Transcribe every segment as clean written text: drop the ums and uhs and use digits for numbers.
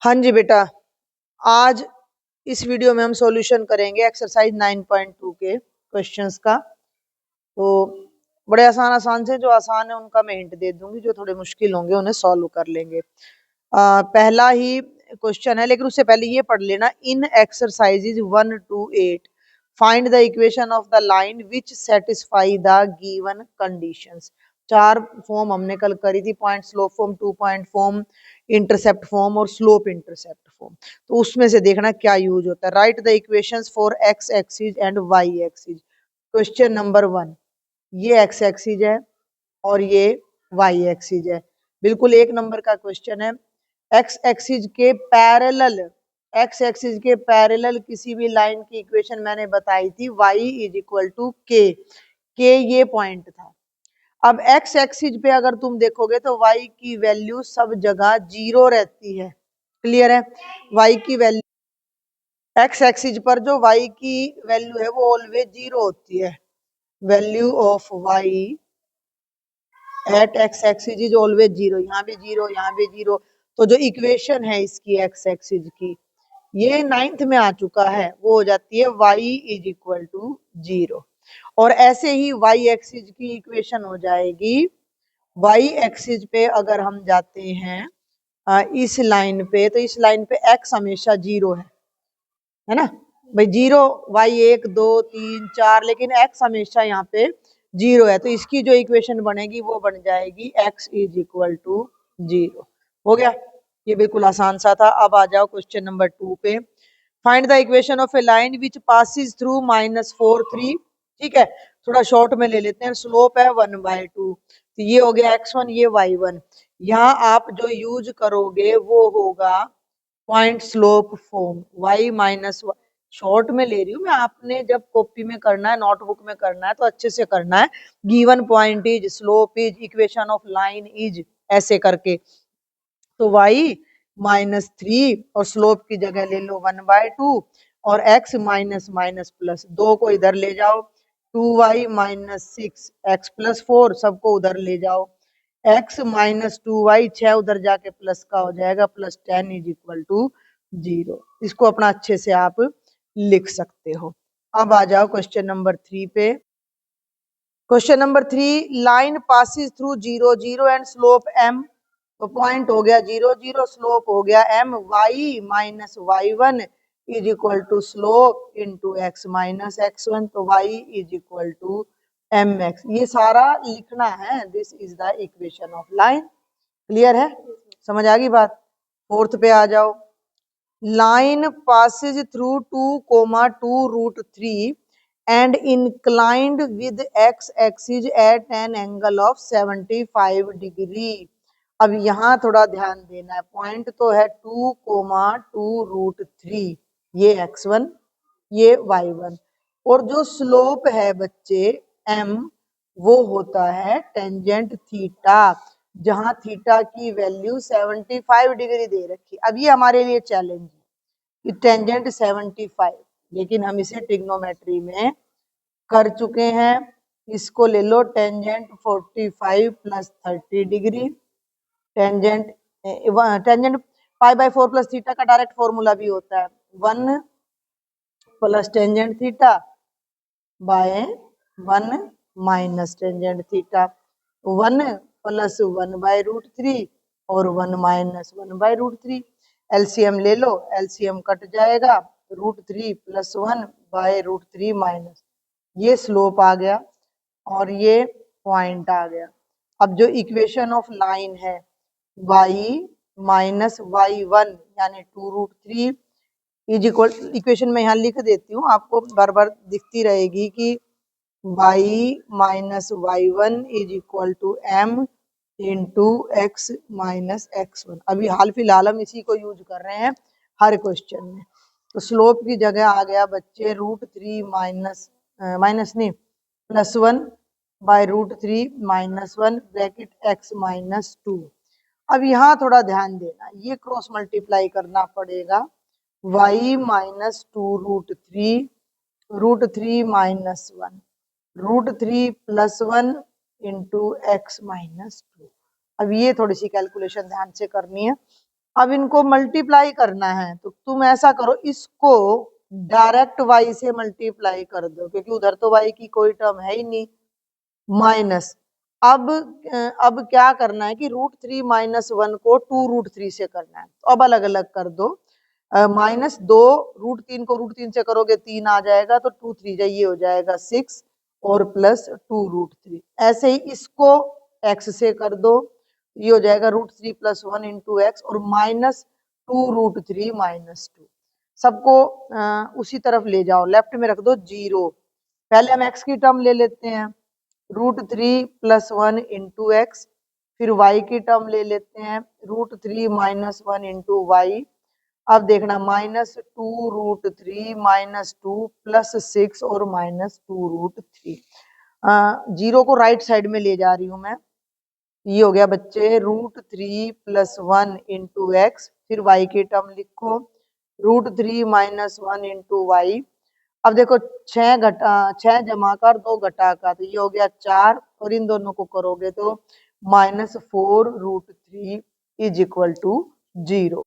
हाँ जी बेटा, आज इस वीडियो में हम सॉल्यूशन करेंगे एक्सरसाइज 9.2 के क्वेश्चंस का। तो बड़े आसान आसान से, जो आसान है उनका मैं हिंट दे दूंगी, जो थोड़े मुश्किल होंगे उन्हें सॉल्व कर लेंगे। पहला ही क्वेश्चन है, लेकिन उससे पहले ये पढ़ लेना। In exercises 1 to 8 find the equation of the line which satisfy the given conditions. चार फॉर्म हमने कल करी थी, point slope form, 2 point form, intercept form और स्लोप इंटरसेप्ट फॉर्म। तो उसमें से देखना क्या यूज होता है। Write the equations for x axis and y axis. Question number 1, ये एक्स एक्सिस है और ये वाई एक्सिस है। बिल्कुल एक नंबर का क्वेश्चन है। एक्स एक्सिस के पैरेलल, एक्स एक्सिस के पैरेलल किसी भी लाइन की इक्वेशन मैंने बताई थी, y इज इक्वल टू के ये पॉइंट था। अब एक्स एक्सिस पे अगर तुम देखोगे तो y की वैल्यू सब जगह जीरो रहती है। क्लियर है? y की वैल्यू, एक्स एक्सिस पर जो y की वैल्यू है वो ऑलवेज जीरो होती है। Value of y at X axis is always zero. यहाँ भी जीरो, यहाँ भी जीरो। तो जो इक्वेशन है इसकी एक्स एक्सिस की, ये 9th में आ चुका है, वो हो जाती है y is equal to zero. और ऐसे ही y एक्सिस की इक्वेशन हो जाएगी, y एक्सिस पे अगर हम जाते हैं इस लाइन पे, तो इस लाइन पे x हमेशा जीरो है ना भाई। जीरो y 1 2 3 4, लेकिन x हमेशा यहाँ पे जीरो है। तो इसकी जो इक्वेशन बनेगी वो बन जाएगी x is equal to zero. हो गया, ये बिल्कुल आसान सा था। अब आ जाओ क्वेश्चन नंबर 2 पे। Find the equation of a line which passes through -4 3। ठीक है, थोड़ा शॉर्ट में ले लेते हैं। स्लोप है 1/2। तो ये हो गया x1, ये y1। यहाँ आप जो यूज करोगे वो होगा point slope form, y minus, short में ले रही हूँ मैं, आपने जब कॉपी में करना है, नोटबुक में करना है तो अच्छे से करना है। Given point is, slope is, equation of line is, ऐसे करके। तो y -3 और स्लोप की जगह ले लो 1/2, और x माइनस माइनस प्लस, दो को इधर ले जाओ, 2y -6 x + 4 सबको उधर ले जाओ, x -2y 6 उधर जाके प्लस का हो जाएगा, +10 इज इक्वल टू जीरो। इसको अपना अच्छे से आप लिख सकते हो। अब आ जाओ क्वेश्चन नंबर 3 पे। Question number 3, line passes through 0 0 and slope m। तो पॉइंट हो गया 0 0, स्लोप हो गया m। y -y1 is equal to slope into x -x1। तो y is equal to mx। ये सारा लिखना है। This is the equation of line. Clear है? समझ आ गई बात? 4th पे आ जाओ। Line passes through 2,2√3 and inclined with x axis at an angle of 75 degree. अब यहाँ थोड़ा ध्यान देना है। पॉइंट तो है 2,2√3, ये x1, ये y1। और जो स्लोप है बच्चे m, वो होता है टेंजेंट थीटा, जहां थीटा की वैल्यू 75 डिग्री दे रखी। अब ये हमारे लिए चैलेंज है कि टेंजेंट 75, लेकिन हम इसे ट्रिग्नोमेट्री में कर चुके हैं। इसको ले लो tangent 45 + 30 degree. Tangent tangent π/4 + theta का डायरेक्ट फॉर्मूला भी होता है 1 + tangent theta by 1 minus tangent theta. 1 + 1/√3 और 1 - 1/√3। एलसीएम ले लो, एलसीएम कट जाएगा, √3 + 1/√3 माइनस, ये स्लोप आ गया और ये पॉइंट आ गया। अब जो इक्वेशन ऑफ लाइन है y -y1 यानी 2√3 इज इक्वल, इक्वेशन में यहाँ लिख देती हूँ, आपको बार बार दिखती रहेगी कि y -y1 is equal to m into x -x1। अभी हाल फिलहाल हम इसी को यूज कर रहे हैं हर क्वेश्चन में। तो स्लोप की जगह आ गया बच्चे √3 माइनस नहीं +1/√3 -1 ब्रैकेट x -2। अब यहाँ थोड़ा ध्यान देना, ये क्रॉस मल्टीप्लाई करना पड़ेगा। y -2√3 √3 -1 √3 + 1 into x -2। अब ये थोड़ी सी कैलकुलेशन ध्यान से करनी है। अब इनको मल्टीप्लाई करना है तो तुम ऐसा करो, इसको डायरेक्ट y से मल्टीप्लाई कर दो, क्योंकि उधर तो y की कोई टर्म है ही नहीं, माइनस। अब क्या करना है कि √3 - 1 को 2√3 से करना है, तो अब अलग अलग कर दो। -2 √3 को √3 से करोगे 3 आ जाएगा, तो 2 3 ये हो जाएगा 6 और प्लस 2√3। ऐसे ही इसको x से कर दो, ये हो जाएगा √3 + 1 × x और -2√3 -2। सबको उसी तरफ ले जाओ, लेफ्ट में रख दो 0। पहले हम x की टर्म ले लेते हैं, √3 + 1 × x, फिर y की टर्म ले लेते हैं, √3 - 1 × y। अब देखना -2√3 -2 + 6 और -2√3। 0 को राइट साइड में ले जा रही हूँ मैं, ये हो गया बच्चे √3 + 1 × x, फिर y की टर्म लिखो √3 - 1 × y। अब देखो 6 जमा कर 2 घटा का, तो ये हो गया 4 और इन दोनों को करोगे तो -4√3 = 0।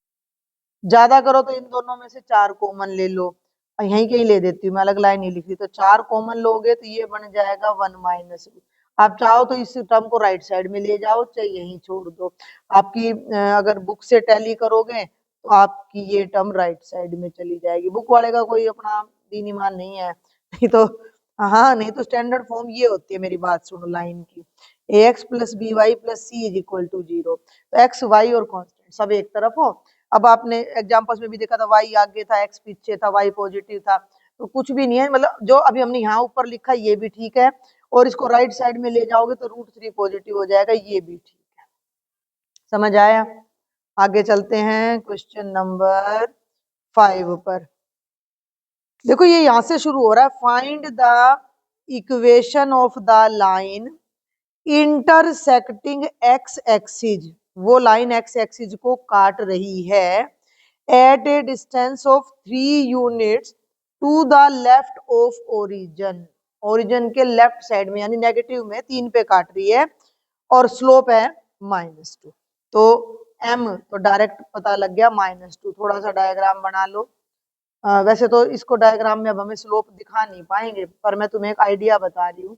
ज्यादा करो तो इन दोनों में से 4 कॉमन ले लो, यहीं कहीं ले देती हूँ मैं, अलग लाइन नहीं लिख रही, तो 4 कॉमन लोगे तो ये बन जाएगा 1 - आप चाहो तो इस टर्म को राइट साइड में ले जाओ, चाहे यहीं छोड़ दो। आपकी अगर बुक से टैली करोगे तो आपकी ये टर्म राइट साइड में चली जाएगी। बुक वाले का कोई अपना दीन ईमान नहीं है, नहीं तो हाँ, नहीं तो स्टैंडर्ड फॉर्म ये होती है, मेरी बात सुनो लाइन की, ax + by + c = 0। तो x y और कांस्टेंट सब एक तरफ हो। अब आपने एग्जांपल्स में भी देखा था y आगे था, x पीछे था, y पॉजिटिव था, तो कुछ भी नहीं है, मतलब जो अभी हमने यहाँ ऊपर लिखा ये भी ठीक है, और इसको राइट साइड में ले जाओगे तो √3 पॉजिटिव हो जाएगा, ये भी ठीक है। समझ आया? आगे चलते हैं क्वेश्चन नंबर 5 पर। देखो ये यहां से शुरू हो रहा है, find the equation of the line intersecting x axis, वो लाइन x एक्सिस को काट रही है at a distance of 3 units to the left of origin. Origin के लेफ्ट साइड में यानी नेगेटिव में 3 पे काट रही है और स्लोप है -2। तो m तो डायरेक्ट पता लग गया -2। थोड़ा सा डायग्राम बना लो। वैसे तो इसको डायग्राम में अब हमें स्लोप दिखा नहीं पाएंगे, पर मैं तुम्हें एक आइडिया बता रही हूँ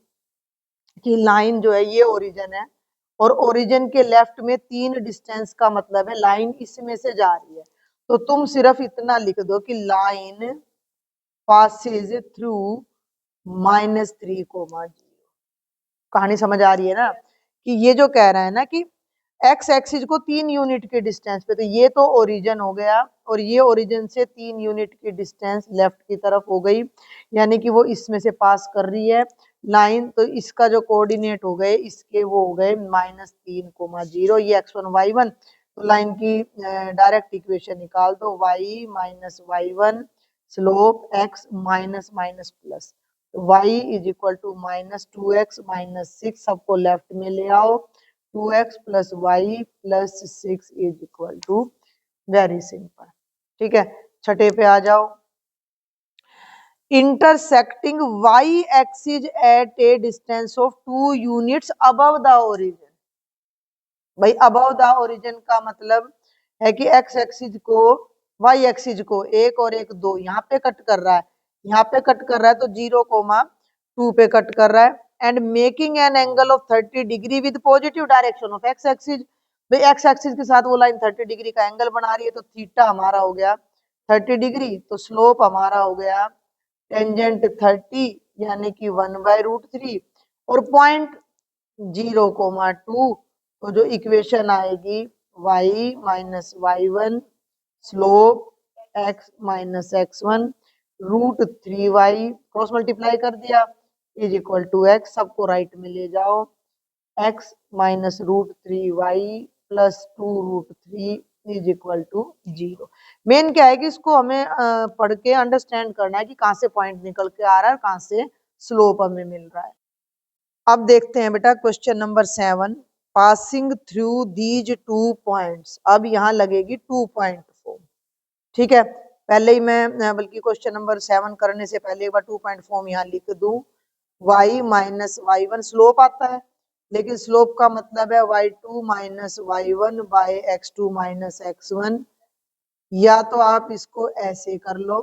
कि लाइन जो है ये ओरिजिन है और ओरिजिन के लेफ्ट में 3 डिस्टेंस का मतलब है लाइन इसमें से जा रही है। तो तुम सिर्फ इतना लिख दो कि लाइन पासेज थ्रू -3, कहानी समझ आ रही है ना? कि ये जो कह रहा है ना कि x एक्सिस को 3 यूनिट के डिस्टेंस पे, तो ये तो ओरिजिन हो गया और ये ओरिजिन से 3 यूनिट की डिस्टेंस लेफ्ट की तरफ हो गई, यानी कि वो इसमें से पास कर रही है लाइन। तो इसका जो कोऑर्डिनेट हो गए इसके वो हो गए -3, 0, ये x1 y1। तो लाइन की डायरेक्ट इक्वेशन निकाल दो, y - y1 slope x minus minus plus, y = -2x - 6, सबको लेफ्ट में ले आओ, 2x + y + 6 = वेरी सिंपल। ठीक है, छठे पे आ जाओ। Intersecting y axis at a distance of 2 units above the origin. भाई अबव द ओरिजिन का मतलब है कि x एक्सिस को y एक्सिस को 1 और 1 2 यहाँ पे कट कर रहा है, यहाँ पे कट कर रहा है, तो 0,2 पे कट कर रहा है, and making an angle of 30 degree with positive direction of x axis. भाई x एक्सिस के साथ वो लाइन 30 डिग्री का एंगल बना रही है, तो थीटा हमारा हो गया 30 डिग्री, तो स्लोप हमारा हो गया टेंजेंट 30 यानी कि 1/√3 और पॉइंट 0,2। तो जो इक्वेशन आएगी y - y1 slope x - x1 √3y cross multiply कर दिया = x, सबको राइट में ले जाओ, x - √3y + 2√3 = 0। मेन क्या है कि इसको हमें पढ़ के अंडरस्टैंड करना है कि कहाँ से पॉइंट निकल के आ रहा है, कहाँ से स्लोप हमें मिल रहा है। अब देखते हैं बेटा question number 7, passing through these 2 points. अब यहाँ लगेगी 2 पॉइंट फॉर्म। ठीक है, पहले ही मैं बल्कि क्वेश्चन नंबर 7 करने से पहले एक बार 2 पॉइंट फॉर्म यहाँ लिख दूं। y - y1 स्लोप आता है, लेकिन स्लोप का मतलब है y2 - y1 / x2 - x1 या तो आप इसको ऐसे कर लो,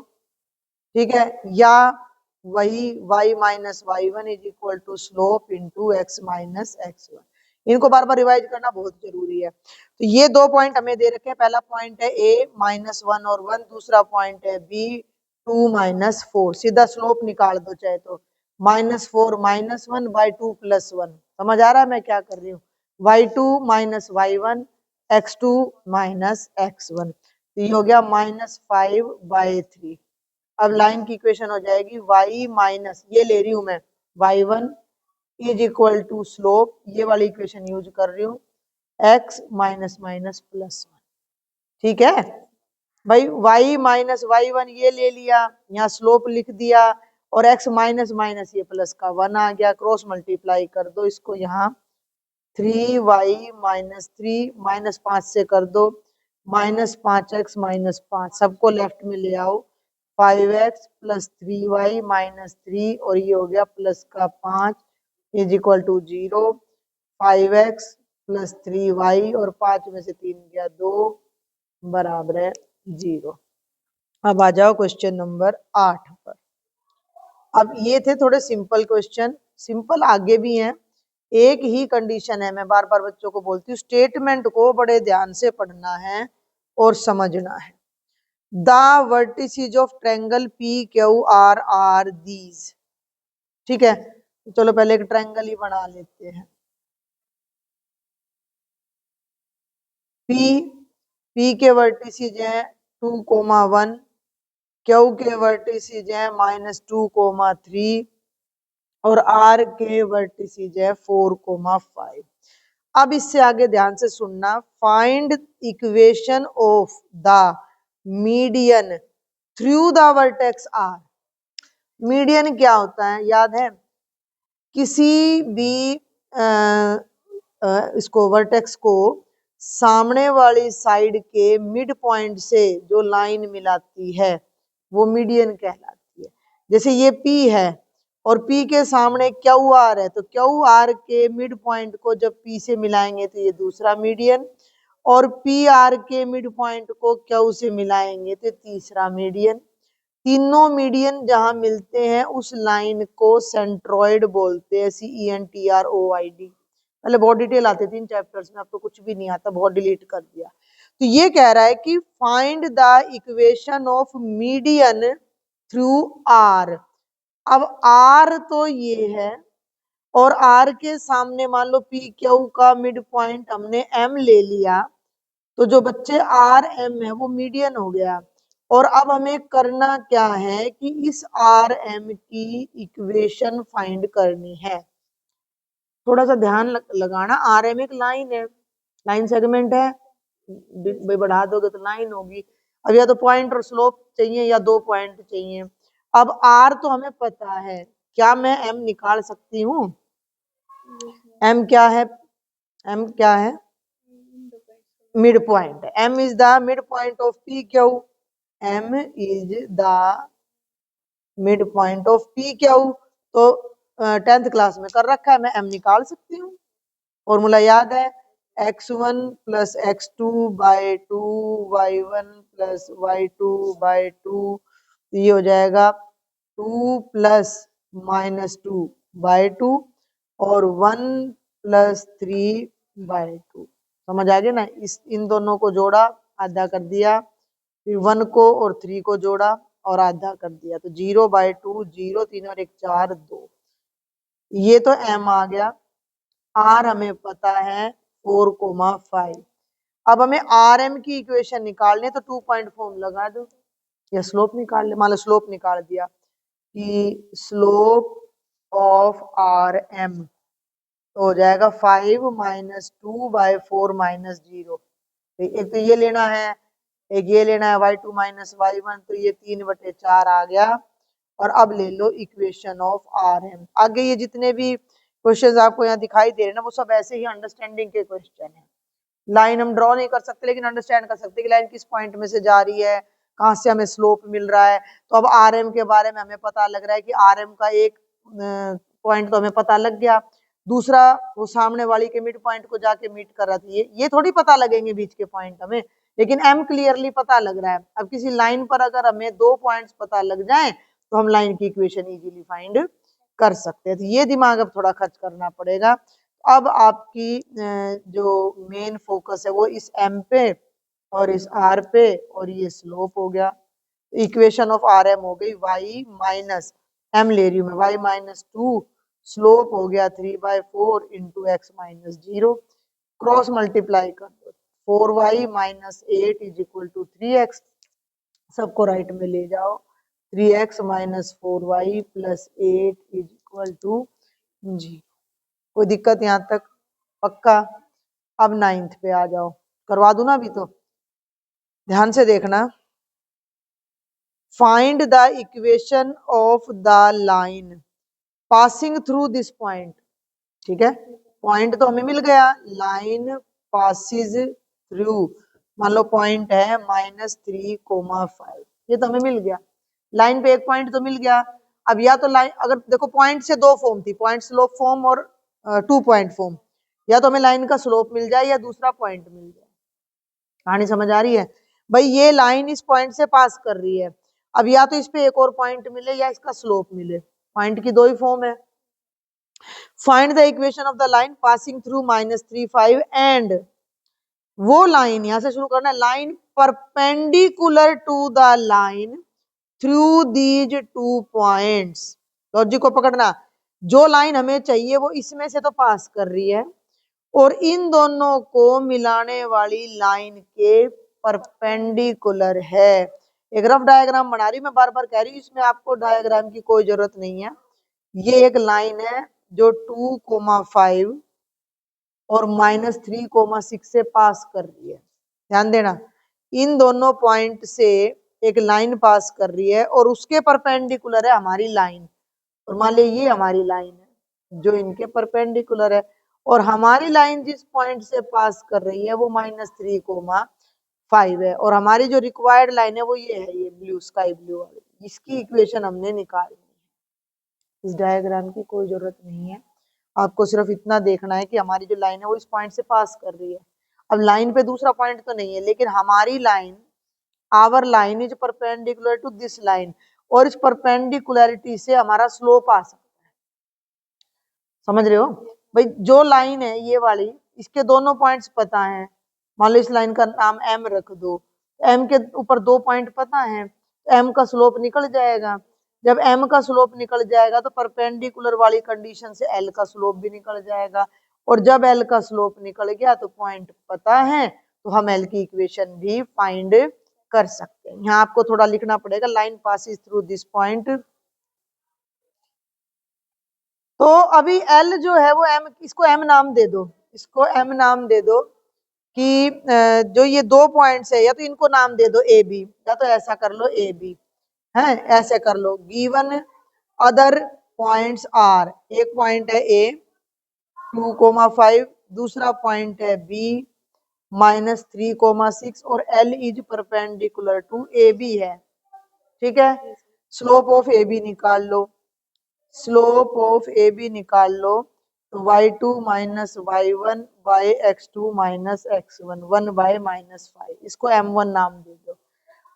ठीक है, या वही y minus Y one is equal to slope into X minus X one. इनको बार बार रिवाइज करना बहुत जरूरी है। तो ये 2 पॉइंट हमें दे रखे हैं। पहला पॉइंट है a माइनस वन और वन, दूसरा पॉइंट है b 2 माइनस फोर। सीधा स्लोप निकाल दो चाहे तो, minus four minus one by two plus one. समझ आ रहा है मैं क्या कर रही हूँ? y2 minus Y one x2 minus X one, तो ये हो गया माइनस फाइव बाई थ्री। अब लाइन की इक्वेशन हो जाएगी y माइनस, ये ले रही हूं मैं, y1 is equal to slope, ये वाली इक्वेशन यूज कर रही हूँ, x minus minus plus one. ठीक है भाई, y माइनस वाई वन ये ले लिया, यहाँ स्लोप लिख दिया, और x माइनस माइनस ये प्लस का वन आ गया, क्रॉस मल्टीप्लाई कर दो इसको, यहाँ 3y माइनस थ्री माइनस पांच से कर दो, माइनस पांच एक्स माइनस पांच, सबको लेफ्ट में ले आओ, 5x plus 3y minus three, और ये हो गया प्लस का पांच is equal to zero, 5x plus 3y और पांच में से तीन गया दो, बराबर है जीरो। अब आ जाओ क्वेश्चन नंबर 8 पर। अब ये थे थोड़े सिंपल क्वेश्चन, सिंपल आगे भी हैं। एक ही कंडीशन है, मैं बार बार बच्चों को बोलती हूँ, स्टेटमेंट को बड़े ध्यान से पढ़ना है और समझना है। The vertices of triangle P Q R are these. ठीक है, चलो पहले एक ट्रायंगल ही बना लेते हैं। पी के वर्टिसेस हैं 2,1, क्यू के वर्टिसेस हैं -2,3 और आर के वर्टिसेस है 4,5। अब इससे आगे ध्यान से सुनना, find equation of the median through the vertex R. Median क्या होता है याद है? किसी भी इसको वर्टेक्स को सामने वाली साइड के मिड पॉइंट से जो लाइन मिलाती है वो मीडियन कहलाती है। जैसे ये P है और P के सामने क्यू आर है, तो क्यू आर के मिड पॉइंट को जब P से मिलाएंगे तो ये दूसरा मीडियन, और पी आर के मिड पॉइंट को क्यू से मिलाएंगे तो तीसरा मीडियन। तीनों मीडियन जहां मिलते हैं उस लाइन को सेंट्रॉइड बोलते हैं, CENTROID। पहले बहुत डिटेल आती थी इन चैप्टर्स में, अब तो कुछ भी नहीं आता, बहुत डिलीट कर दिया। तो ये कह रहा है कि find the equation of median through R. अब आर तो ये है, और आर के सामने मान लो पी क्यू का मिड पॉइंट हमने एम ले लिया, तो जो बच्चे आर एम है वो मीडियन हो गया। और अब हमें करना क्या है कि इस आर एम की इक्वेशन फाइंड करनी है। थोड़ा सा ध्यान लगाना, आर एम एक लाइन है, लाइन सेगमेंट है, भाई बढ़ा दोगे तो लाइन होगी। अब या तो पॉइंट और स्लोप चाहिए या दो पॉइंट चाहिए। अब आर तो हमें पता है, क्या मैं एम निकाल सकती हूँ? एम क्या है? एम क्या है? Mid point. M is the mid point of P Q. M is the mid point of P Q. तो 10th क्लास में कर रखा है, मैं एम निकाल सकती हूँ। फॉर्मूला याद है, x1 plus x2 by two, y1 plus y2 by two, ये हो जाएगा 2 plus minus two by two और 1 प्लस 3 बाई टू। समझ आ गया ना? इन दोनों को जोड़ा, आधा कर दिया, फिर 1 को और 3 को जोड़ा और आधा कर दिया, तो 0 बाई टू, 0, 3 और 1 4, 2। ये तो m आ गया। आर हमें पता है 4,5। अब हमें आर एम की इक्वेशन निकालनी है, तो 2 पॉइंट फॉर्म लगा दो या स्लोप निकाल ले। मान लो स्लोप निकाल दिया कि स्लोप ऑफ आर एम तो हो जाएगा 5 minus two by four minus zero. एक तो ये लेना है, एक ये लेना है y2 माइनस y1, तो ये 3/4 आ गया। और अब ले लो इक्वेशन ऑफ आर एम। आगे ये जितने भी क्वेश्चंस आपको यहाँ दिखाई दे रहे हैं ना, वो सब ऐसे ही अंडरस्टैंडिंग के क्वेश्चन हैं। लाइन हम ड्रॉ नहीं कर सकते लेकिन अंडरस्टैंड कर सकते कि लाइन किस पॉइंट में से जा रही है, कहाँ से हमें स्लोप मिल रहा है। तो अब आर एम के बारे में हमें पता लग रहा है कि आर एम का एक पॉइंट तो हमें पता लग गया, दूसरा वो सामने वाली के मिड पॉइंट को जाके मीट कर रहा था। ये थोड़ी पता लगेंगे बीच के पॉइंट हमें, लेकिन m क्लियरली पता लग रहा है। अब किसी लाइन पर अगर हमें 2 पॉइंट्स पता लग जाए तो हम लाइन की इक्वेशन इजीली फाइंड कर सकते हैं। तो ये दिमाग अब थोड़ा खर्च करना पड़ेगा। अब आपकी जो मेन फोकस है वो इस m पे और इस r पे, और ये स्लोप हो गया। इक्वेशन ऑफ आर एम हो गई y माइनस m ले रही हूँ मैं, y माइनस 2, स्लोप हो गया 3/4 into X minus 0, cross multiply कर दो, 4y minus 8 is equal to 3x, सबको राइट में ले जाओ, 3x minus 4y plus 8 is equal to जी। कोई दिक्कत यहाँ तक? पक्का? अब 9th पे आ जाओ, करवा दूं ना अभी तो, ध्यान से देखना। Find the equation of the line passing through this point. ठीक है, पॉइंट तो हमें मिल गया, लाइन पासिस थ्रू, मान लो पॉइंट है -3,5, ये तो हमें मिल गया। लाइन पे एक पॉइंट तो मिल गया। अब या तो लाइन, अगर देखो पॉइंट से दो फॉर्म थी, पॉइंट स्लोप फॉर्म और 2 पॉइंट फॉर्म, या तो हमें लाइन का स्लोप मिल जाए या दूसरा पॉइंट मिल जाए। कहानी समझ आ रही है भाई? ये लाइन इस पॉइंट से पास कर रही है, अब या तो इस पे एक और पॉइंट मिले या इसका स्लोप मिले, पॉइंट की दो ही फॉर्म है। Find the equation of the line passing through -3,5 and वो लाइन, यहां से शुरू करना है, line perpendicular to the line through these 2 points. Logic को पकड़ना, जो लाइन हमें चाहिए वो इसमें से तो पास कर रही है, और इन दोनों को मिलाने वाली लाइन के परपेंडिकुलर है। एक रफ डायग्राम बना रही, मैं बार बार कह रही हूँ, इसमें आपको डायग्राम की कोई जरूरत नहीं है। ये एक लाइन है जो 2,5 और -3,6 से पास कर रही है। ध्यान देना, इन दोनों पॉइंट से एक लाइन पास कर रही है और उसके परपेंडिकुलर है हमारी लाइन, और मान लीजिए ये हमारी लाइन है जो इनके परपेंडिकुलर है, और हमारी लाइन जिस पॉइंट से पास कर रही है वो -3,5 है, और हमारी जो रिक्वायर्ड लाइन है वो ये है, ये ब्लू, स्काई ब्लू वाली, इसकी इक्वेशन हमने निकालनी है। इस डायग्राम की कोई जरूरत नहीं है, आपको सिर्फ इतना देखना है कि हमारी जो लाइन है वो इस पॉइंट से पास कर रही है। अब लाइन पे दूसरा पॉइंट तो नहीं है, लेकिन हमारी line, our line is perpendicular to this line, और इस परपेंडिकुलरिटी से हमारा स्लोप आ सकता है। समझ रहे हो भाई? जो लाइन है ये वाली, इसके दोनों पॉइंट्स पता है, मान लो इस लाइन का नाम m रख दो, m के ऊपर 2 पॉइंट पता है, m का स्लोप निकल जाएगा। जब m का स्लोप निकल जाएगा तो परपेंडिकुलर वाली कंडीशन से l का स्लोप भी निकल जाएगा, और जब l का स्लोप निकल गया तो पॉइंट पता है, तो हम l की इक्वेशन भी फाइंड कर सकते हैं। यहाँ आपको थोड़ा लिखना पड़ेगा, line passes through this point. तो अभी L जो है वो M, इसको M नाम दे दो, इसको M नाम दे दो कि जो ये 2 पॉइंट्स है, या तो इनको नाम दे दो A B, या तो ऐसा कर लो A B है, ऐसे कर लो। गिवन अदर पॉइंट्स आर, एक पॉइंट है A 2,5, दूसरा पॉइंट है B -3,6, और L is perpendicular to AB है। ठीक है, स्लोप ऑफ AB निकाल लो, स्लोप ऑफ ए बी निकाल लो, तो y2 minus y1 by x2 minus x1, 1/-5, इसको m1 नाम दे दो।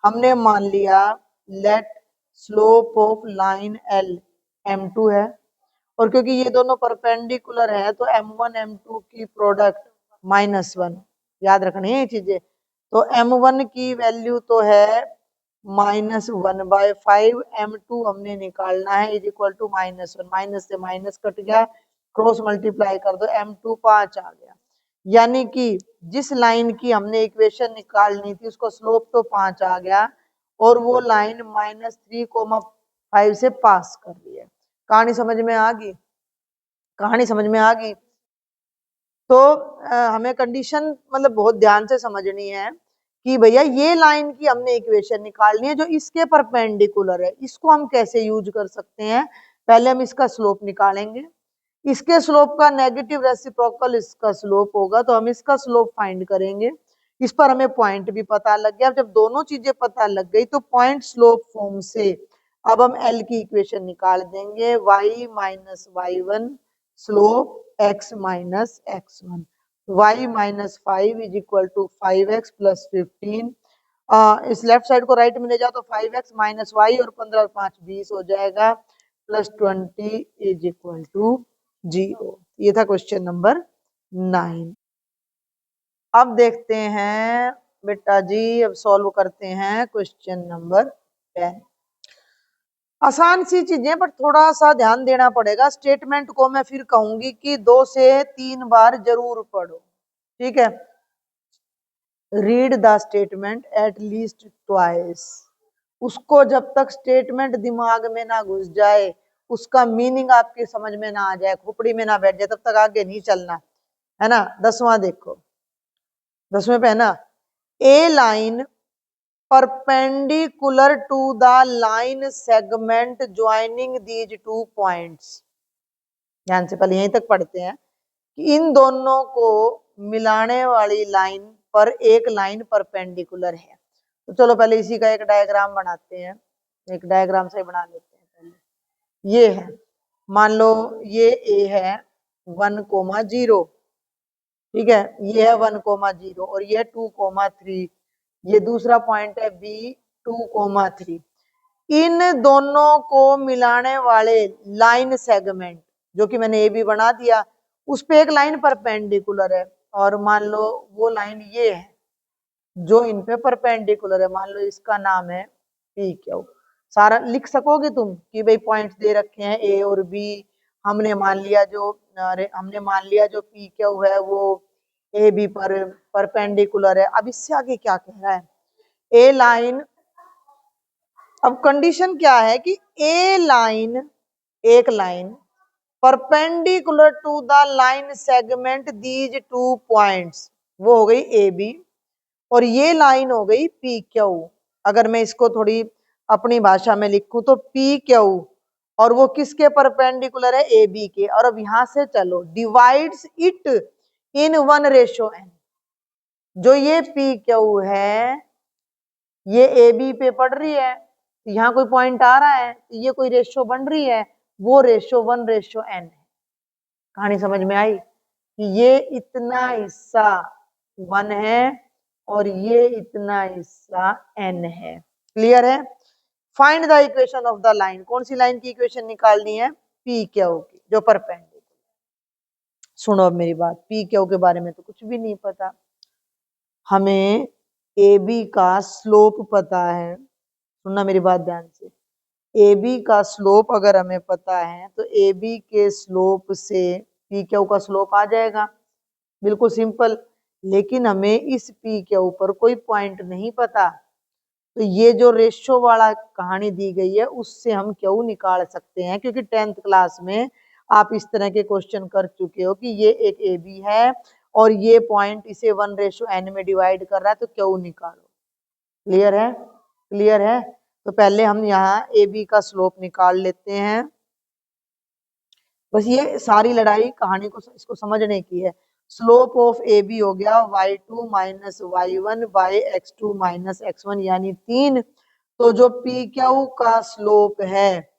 हमने मान लिया let slope of line L m2 है, और क्योंकि ये दोनों परपेंडिकुलर है तो m1 m2 की प्रोडक्ट -1, याद रखनी है ये चीजें। तो m1 की वैल्यू तो है -1/5, m2 हमने निकालना है इज इक्वल टू -1, माइनस से माइनस कट गया, क्रॉस मल्टीप्लाई कर दो, m2 5 आ गया। यानी कि जिस लाइन की हमने इक्वेशन निकालनी थी उसको स्लोप तो 5 आ गया, और वो लाइन -3,5 से पास कर रही है। कहानी समझ में आ गई? कहानी समझ में आ गई? तो हमें कंडीशन मतलब बहुत ध्यान से समझनी है कि भैया ये लाइन की हमने इक्वेशन निकालनी है जो इसके परपेंडिकुलर है। इसको हम कैसे यूज कर सकते हैं? पहले हम इसका स्लोप निकालेंगे, इसके स्लोप का नेगेटिव रेसिप्रोकल इसका स्लोप होगा, तो हम इसका स्लोप फाइंड करेंगे। इस पर हमें पॉइंट भी पता लग गया। जब दोनों चीजें पता लग गई तो पॉइंट स्लोप फॉर्म से अब हम L की इक्वेशन निकाल देंगे, y minus y1 slope x minus x1। y minus 5 is equal to 5x plus 15। इस लेफ्ट साइड को राइट में ले जाओ तो 5x माइनस वाई और 15 और 5 20 हो जाएगा, प्लस 20 इज इक्वल टू 0। ये था क्वेश्चन नंबर 9। अब देखते हैं बेटा जी, अब सॉल्व करते हैं क्वेश्चन नंबर 10। आसान सी चीजें पर थोड़ा सा ध्यान देना पड़ेगा। स्टेटमेंट को मैं फिर कहूंगी कि 2 से 3 बार जरूर पढ़ो, ठीक है। Read the statement at least twice. उसको जब तक स्टेटमेंट दिमाग में ना घुस जाए, उसका मीनिंग आपके समझ में ना आ जाए, खोपड़ी में ना बैठ जाए, तब तक आगे नहीं चलना है ना। 10वां देखो, 10वें पे है ना, a line perpendicular to the line segment joining these 2 points. ध्यान से पहले यहीं तक पढ़ते हैं कि इन दोनों को मिलाने वाली लाइन पर एक लाइन परपेंडिकुलर है। तो चलो पहले इसी का एक डायग्राम बनाते हैं, एक डायग्राम से बना लेते हैं। पहले ये है, मान लो ये ए है 1,0, ठीक है, ये है 1,0 और ये 2,3, ये दूसरा पॉइंट है बी 2,3। इन दोनों को मिलाने वाले लाइन सेगमेंट जो कि मैंने ए बी बना दिया, उस पे एक लाइन परपेंडिकुलर है, और मान लो वो लाइन ये है जो इन पे परपेंडिकुलर है, मान लो इसका नाम है पी क्यू। सारा लिख सकोगे तुम कि भाई पॉइंट्स दे रखे हैं ए और बी, हमने मान लिया जो पी क्यू है वो ए बी पर परपेंडिकुलर है। अब इससे आगे क्या कह रहा है, ए लाइन, अब कंडीशन क्या है कि ए लाइन, एक line perpendicular to the line segment these 2 points, वो हो गई ए बी, और ये लाइन हो गई पी क्यू। अगर मैं इसको थोड़ी अपनी भाषा में लिखूं तो पी क्यू, और वो किसके परपेंडिकुलर है, ए बी के। और अब यहां से चलो डिवाइड्स इट इन 1:n। जो ये पी क्यू है ये ए बी पे पड़ रही है, तो यहाँ कोई पॉइंट आ रहा है, तो ये कोई रेशो बन रही है, वो रेशो 1:n है। कहानी समझ में आई कि ये इतना हिस्सा 1 है और ये इतना हिस्सा n है। क्लियर है। Find the equation of the line. कौन सी लाइन की इक्वेशन निकालनी है, पी क्यू की, जो परपेंडिकुलर। सुनो अब मेरी बात, पी क्यू के बारे में तो कुछ भी नहीं पता, हमें ए बी का स्लोप पता है। सुनना मेरी बात ध्यान से, ए बी का स्लोप अगर हमें पता है तो ए बी के स्लोप से पी क्यू का स्लोप आ जाएगा, बिल्कुल सिंपल। लेकिन हमें इस पी के ऊपर कोई पॉइंट नहीं पता, तो ये जो रेशो वाला कहानी दी गई है उससे हम क्यू निकाल सकते हैं, क्योंकि 10th क्लास में आप इस तरह के क्वेश्चन कर चुके हो कि ये एक ए बी है और ये पॉइंट इसे 1:n में डिवाइड कर रहा है, तो क्यू निकालो। क्लियर है, क्लियर है। तो पहले हम यहाँ ए बी का स्लोप निकाल लेते हैं। बस ये सारी लड़ाई कहानी को इसको समझने की है। स्लोप ऑफ ए बी हो गया y2 minus y1 by x2 minus x1 यानी 3। तो जो पी क्यू का स्लोप है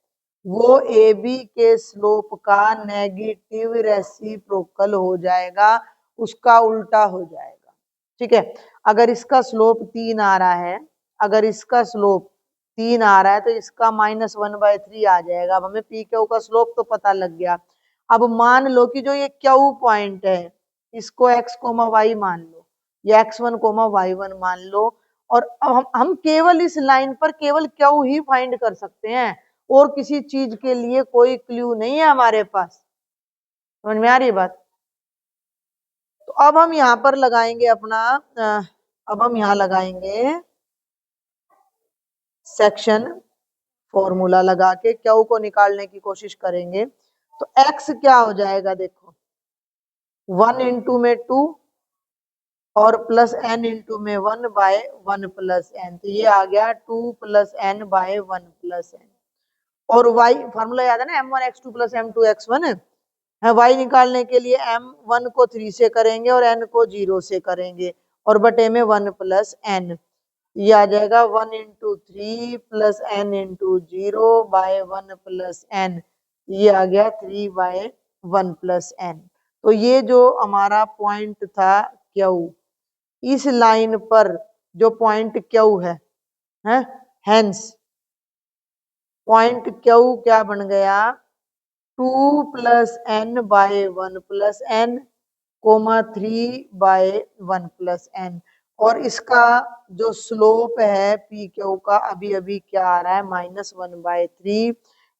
वो ए बी के स्लोप का नेगेटिव रेसिप्रोकल हो जाएगा, उसका उल्टा हो जाएगा, ठीक है। अगर इसका स्लोप 3 आ रहा है, अगर इसका स्लोप 3 आ रहा है तो इसका -1/3 आ जाएगा। अब हमें पी क्यू का स्लोप तो पता लग गया। अब मान लो कि जो ये क्यू पॉइंट है इसको x, y मान लो, या x1, y1 मान लो, और अब हम केवल इस लाइन पर केवल क्यू ही फाइंड कर सकते हैं, और किसी चीज के लिए कोई क्लू नहीं है हमारे पास। समझ में आ रही है बात। तो अब हम यहाँ पर लगाएंगे अपना अब हम यहाँ लगाएंगे सेक्शन फॉर्मूला लगा के क्यू को निकालने की कोशिश करेंगे। तो x क्या हो जाएगा, देखो 1 इंटू में 2 और प्लस n इंटू में 1 बाय 1 प्लस n, तो ये आ गया 2 plus n by 1 plus n। और y फार्मूला याद है ना, m1x2 प्लस m2x1 है। y निकालने के लिए m1 को 3 से करेंगे और n को 0 से करेंगे, और बटे में 1 प्लस n, ये आ जाएगा 1 into 3 plus n into 0 by 1 plus n, ये आ गया 3 बाय 1 प्लस n। तो ये जो हमारा पॉइंट था क्यू, इस लाइन पर जो पॉइंट क्यू है हेंस पॉइंट क्यू क्या बन गया, 2 plus n by 1 plus n comma 3 by 1 plus n. और इसका जो स्लोप है पी क्यू का अभी अभी क्या आ रहा है, -1/3।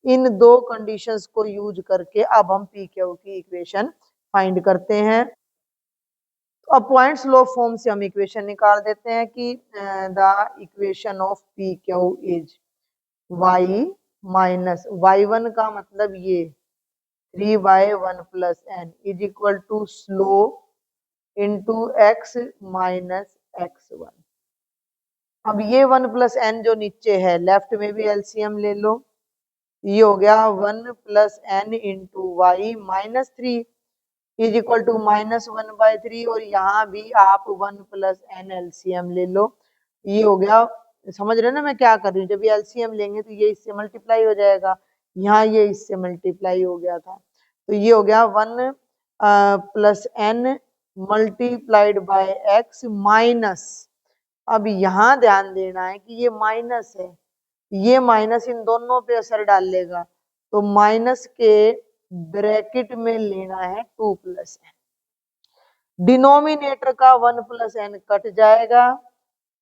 इन दो कंडीशंस को यूज करके अब हम पी क्यू की इक्वेशन फाइंड करते हैं। तो अब पॉइंट स्लोप फॉर्म से हम इक्वेशन निकाल देते हैं कि the equation of P Q is y minus y1 का मतलब ये 3/1 plus n is equal to slope into x minus x1। अब ये 1 प्लस एन जो नीचे है लेफ्ट में भी एलसीएम ले लो, ये हो गया 1 plus n into y minus 3 is equal to -1/3। और यहाँ भी आप 1 प्लस एन एलसीएम ले लो, ये हो गया, समझ रहे हो ना मैं क्या कर रही हूँ, जब ये एलसीएम लेंगे तो ये इससे मल्टीप्लाई हो जाएगा, यहाँ ये इससे मल्टीप्लाई हो गया था, तो ये हो गया 1 plus n multiplied by x minus, अब यहाँ ध्यान देना है कि ये माइनस है, ये माइनस इन दोनों पे असर डालेगा, तो माइनस के ब्रैकेट में लेना है 2 प्लस एन। डिनोमिनेटर का 1 प्लस एन कट जाएगा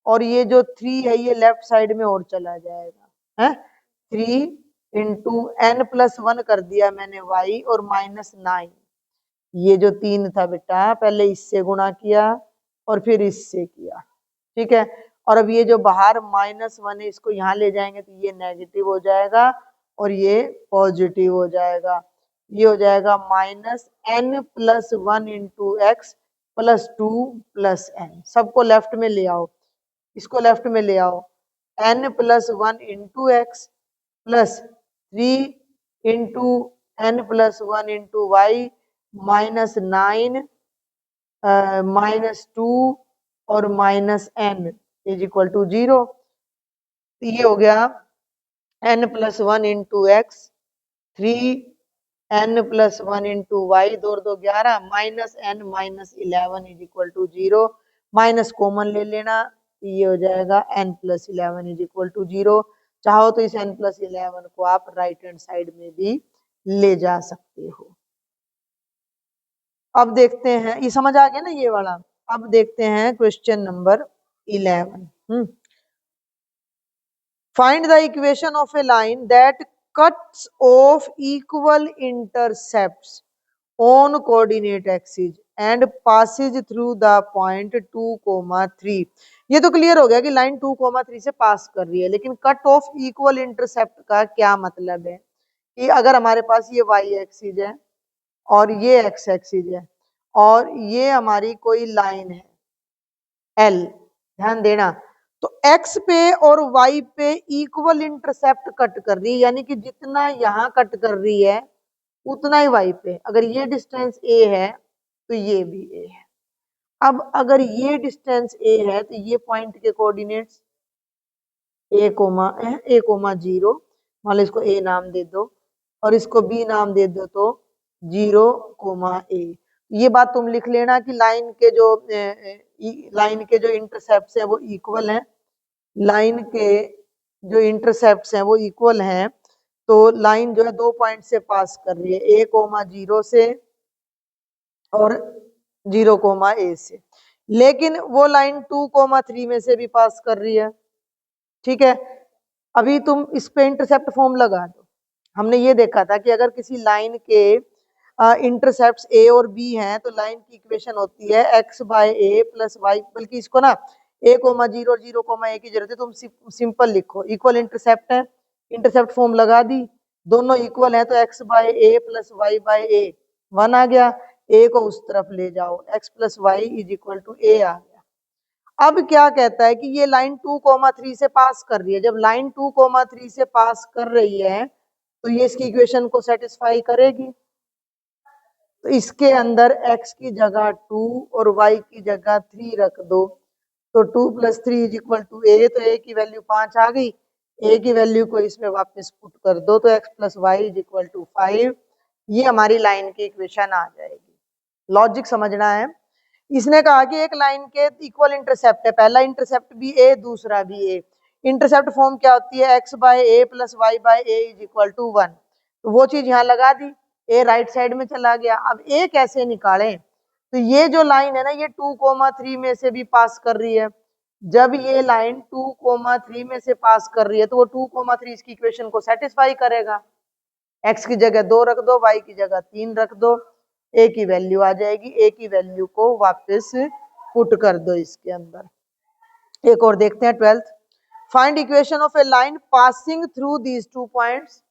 और ये जो 3 है ये लेफ्ट साइड में और चला जाएगा है, 3 इंटू एन प्लस 1 कर दिया मैंने y और -9, ये जो 3 था बेटा पहले इससे गुणा किया और फिर इससे किया, ठीक है। और अब ये जो बाहर -1 है इसको यहाँ ले जाएंगे तो ये नेगेटिव हो जाएगा और ये पॉजिटिव हो जाएगा, ये हो जाएगा -n plus 1 into x plus 2 plus n. सबको लेफ्ट में ले आओ, इसको लेफ्ट में ले आओ, n plus 1 into x plus 3 into n plus 1 into y -9 -2 और -n इज इक्वल टू 0। तो ये हो गया n plus 1 into x 3 n plus 1 into y 2 2 11 -n -11 is equal to 0। Minus common ले लेना, ये हो जाएगा n plus 11 is equal to 0। चाहो तो इस n प्लस 11 को आप राइट हैंड साइड में भी ले जा सकते हो। अब देखते हैं, ये समझ आ गया ना ये वाला। अब देखते हैं question number 11। Find the equation of a line that cuts of equal intercepts on coordinate axis and Passage through the point 2,3। ये तो क्लियर हो गया कि लाइन 2,3 से पास कर रही है, लेकिन कट ऑफ इक्वल इंटरसेप्ट का क्या मतलब है कि अगर हमारे पास ये y एक्सिस है और ये x एक्सिस है और ये हमारी कोई लाइन है L, ध्यान देना, तो x पे और y पे इक्वल इंटरसेप्ट कट कर रही है, यानी कि जितना यहाँ कट कर रही है उतना ही y पे, अगर ये डिस्टेंस a है तो ये भी a है। अब अगर ये डिस्टेंस a है तो ये पॉइंट के कोऑर्डिनेट्स a, 0, मान लो इसको a नाम दे दो और इसको b नाम दे दो तो 0, a। ये बात तुम लिख लेना कि लाइन के जो इंटरसेप्ट्स है वो इक्वल हैं, लाइन के जो इंटरसेप्ट्स हैं वो इक्वल हैं, तो लाइन जो है 2 पॉइंट से पास कर रही है, a, 0 से और 0, a से, लेकिन वो लाइन 2,3 में से भी पास कर रही है, ठीक है। अभी तुम इस पे इंटरसेप्ट फॉर्म लगा दो। हमने ये देखा था कि अगर किसी लाइन के इंटरसेप्ट्स a और b हैं तो लाइन की इक्वेशन होती है x by a plus y, बल्कि इसको ना a, 0 और 0, a की जरूरत है, तुम सिंपल लिखो, इक्वल इंटरसेप्ट है, इंटरसेप्ट फॉर्म लगा दी, दोनों इक्वल है तो x by a plus y by a 1 आ गया, a को उस तरफ ले जाओ, x plus y is equal to a आ गया। अब क्या कहता है कि ये लाइन 2,3 से पास कर रही है, जब लाइन 2,3 से पास कर रही है तो ये इसकी इक्वेशन को सेटिस्फाई करेगी, तो इसके अंदर x की जगह 2 और y की जगह 3 रख दो, तो 2 plus 3 is equal to a, तो a की वैल्यू 5 आ गई, a की वैल्यू को इसमें वापस पुट कर दो तो x plus y is equal to 5, ये हमारी लाइन की इक्वेशन आ जाएगी। लॉजिक समझना है। इसने कहा कि एक लाइन के इक्वल इंटरसेप्ट है, पहला इंटरसेप्ट भी ए, दूसरा भी ए। इंटरसेप्ट फॉर्म क्या होती है, x by a plus y by a is equal to 1। तो वो चीज यहाँ लगा दी, ए राइट साइड में चला गया। अब ए कैसे निकालें, तो ये जो लाइन है ना, ये 2,3 में से भी पास कर रही है। जब ये लाइन 2,3 में से पास कर रही है तो वो 2,3 इसकी इक्वेशन को सेटिस्फाई करेगा। एक्स की जगह 2 रख दो, वाई की जगह 3 रख दो, ए की वैल्यू आ जाएगी। ए की वैल्यू को वापस पुट कर दो इसके अंदर। एक और देखते हैं 12th। Find equation of a line passing through these 2 points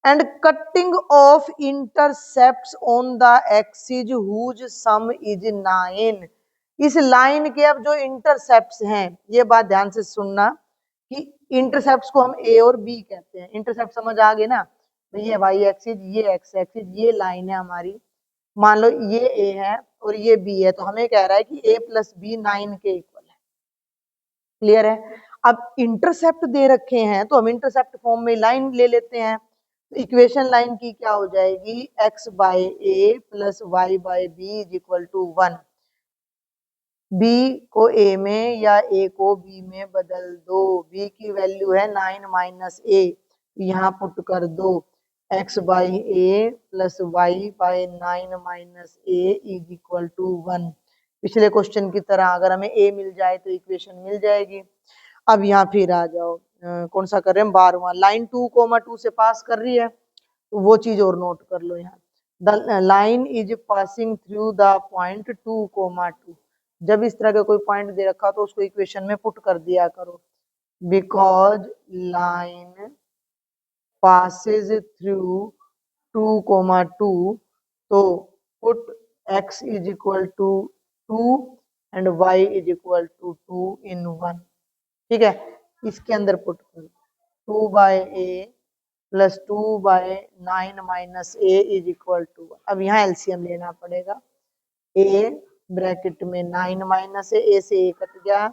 and cutting off intercepts on the axis whose sum is 9। इस लाइन के अब जो इंटरसेप्ट्स हैं, ये बात ध्यान से सुनना कि इंटरसेप्ट्स को हम ए और बी कहते हैं। इंटरसेप्ट समझ आ गए ना, तो ये वाई एक्सिस, ये एक्स एक्सिस, ये लाइन है हमारी। मान लो ये ए है और ये बी है, तो हमें कह रहा है कि ए प्लस बी 9 के इक्वल है। क्लियर है। अब इंटरसेप्ट दे रखे हैं तो हम इंटरसेप्ट फॉर्म में लाइन ले लेते हैं। तो इक्वेशन लाइन की क्या हो जाएगी, x by a plus y by b is equal to 1। B को ए में या ए को बी में बदल दो। बी की वैल्यू है 9 माइनस ए, यहाँ पुट कर दो। X by a plus y by 9 minus a is equal to 1। पिछले क्वेश्चन की तरह अगर हमें ए मिल जाए तो इक्वेशन मिल जाएगी। अब यहाँ फिर आ जाओ, कौन सा कर रहे हैं, 12वां। लाइन 2,2 से पास कर रही है, तो वो चीज और नोट कर लो यहाँ। The line is passing through the point 2,2। जब इस तरह का कोई पॉइंट दे रखा तो उसको इक्वेशन में पुट कर दिया करो। बिकॉज लाइन passes through 2,2, तो put x is equal to 2 and y is equal to 2 in 1। ठीक है, इसके अंदर पुट कर 2 by a plus 2 by 9 minus a is equal to 1। अब यहाँ एलसीएम लेना पड़ेगा। a ब्रैकेट में 9 माइनस a से a कट गया,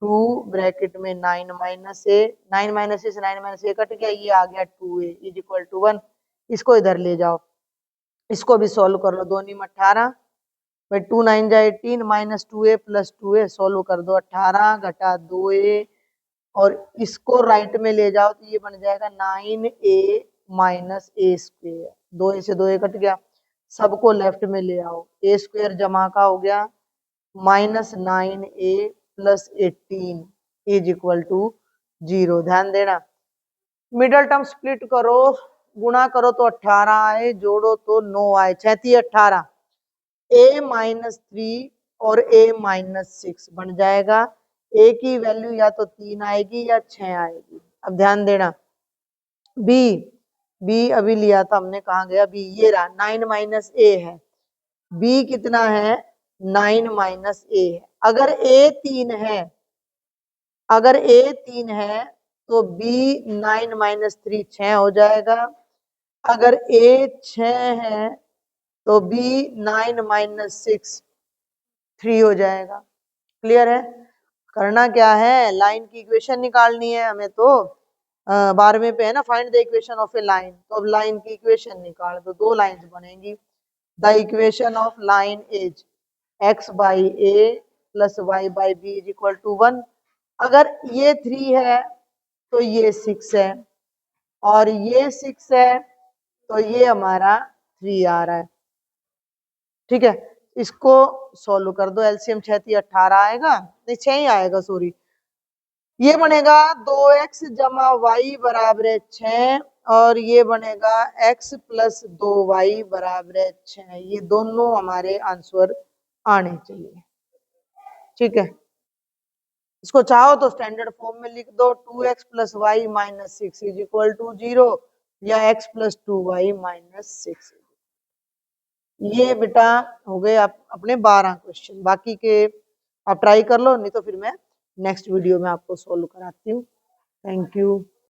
2 ब्रैकेट में 9 माइनस ए, 9 माइनस ए से 9 माइनस ए कट गया, ये आ गया 2a इज इक्वल टू 1। इसको इधर ले जाओ, इसको भी सॉल्व कर लो। 2 में 18 भाई, 2 9 जा 18 minus 2a plus 2a, solve कर दो। 18 घटा 2a और इसको राइट में ले जाओ तो ये बन जाएगा 9a माइनस ए स्क्वेयर। 2a से 2a कट गया, सबको लेफ्ट में ले आओ। ए स्क्वेयर जमा का हो गया minus 9a plus 18 is equal to 0। ध्यान देना, मिडल टर्म स्प्लिट करो, गुणा करो तो 18 आए, जोड़ो तो 9 आए। 6 18, a माइनस 3 और a माइनस 6 बन जाएगा। a की वैल्यू या तो 3 आएगी या 6 आएगी। अब ध्यान देना, b अभी लिया था हमने, कहाँ गया b, ये रहा 9 माइनस a है। b कितना है, 9 माइनस a है। अगर a 3 है, अगर a 3 है तो b 9 माइनस 3 6 हो जाएगा। अगर a 6 है तो b 9 माइनस 6 3 हो जाएगा। क्लियर है। करना क्या है, लाइन की इक्वेशन निकालनी है हमें। तो 12वें पे है ना, find the equation of a line. तो अब लाइन की इक्वेशन निकाल दो, 2 लाइंस बनेंगी। The equation of line is x by a plus y by b is equal to 1। अगर ये 3 है तो ये 6 है, और ये 6 है तो ये हमारा 3 आ रहा है। ठीक है, इसको सॉल्व कर दो। एलसीएम 6 18 आएगा, नहीं 6 ही आएगा, सॉरी। ये बनेगा 2x जमा वाई बराबर है 6, और ये बनेगा x प्लस 2y बराबर है 6। ये दोनों हमारे आंसर आने चाहिए। ठीक है, इसको चाहो तो स्टैंडर्ड फॉर्म में लिख दो, 2x plus y minus 6 is equal to 0, या x प्लस 2y माइनस 6। ये बेटा हो गए आप अपने 12 क्वेश्चन। बाकी के आप ट्राई कर लो, नहीं तो फिर मैं नेक्स्ट वीडियो में आपको सोल्व कराती हूँ। Thank you.